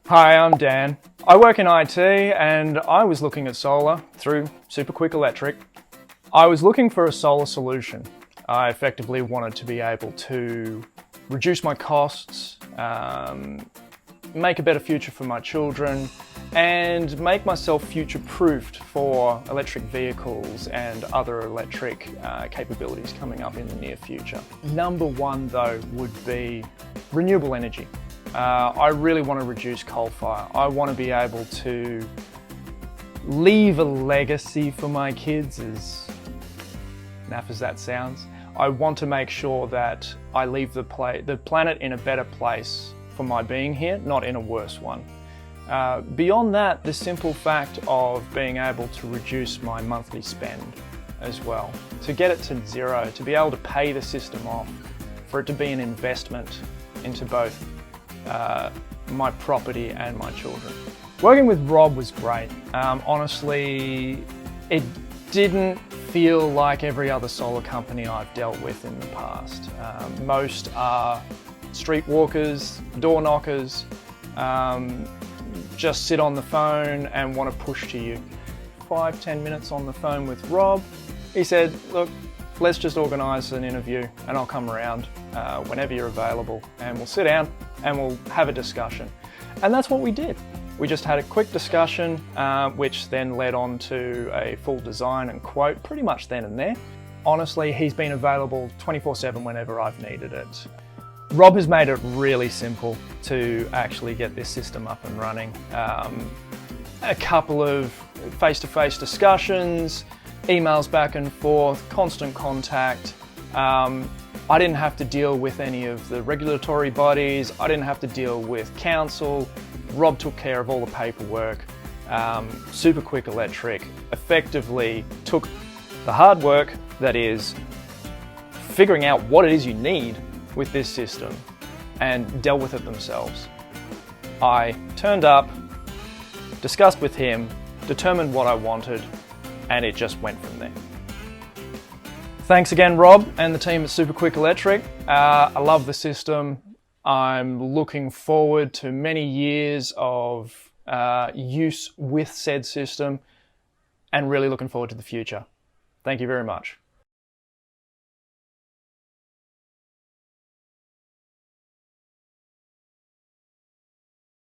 Hi, I'm Dan. I work in IT and I was looking at solar through Super Quick Electric. I was looking for a solar solution. I effectively wanted to be able to reduce my costs, make a better future for my children, and make myself future-proofed for electric vehicles and other electric capabilities coming up in the near future. Number one, though, would be renewable energy. I really want to reduce coal fire. I want to be able to leave a legacy for my kids, as naff as that sounds. I want to make sure that I leave the planet in a better place for my being here, not in a worse one. Beyond that, the simple fact of being able to reduce my monthly spend as well, to get it to zero, to be able to pay the system off, for it to be an investment into both my property and my children. Working with Rob was great. Honestly, it didn't feel like every other solar company I've dealt with in the past. Most are street walkers, door knockers, just sit on the phone and want to push to you. 5-10 minutes on the phone with Rob. He said, look, let's just organise an interview and I'll come around whenever you're available and we'll sit down and we'll have a discussion. And that's what we did. We just had a quick discussion, which then led on to a full design and quote pretty much then and there. Honestly, he's been available 24/7 whenever I've needed it. Rob has made it really simple to actually get this system up and running. A couple of face-to-face discussions, emails back and forth, constant contact. I didn't have to deal with any of the regulatory bodies. I didn't have to deal with council. Rob took care of all the paperwork. Super Quick Electric effectively took the hard work that is figuring out what it is you need with this system and dealt with it themselves. I turned up, discussed with him, determined what I wanted, and it just went from there. Thanks again, Rob and the team at Super Quick Electric. I love the system. I'm looking forward to many years of use with said system and really looking forward to the future. Thank you very much.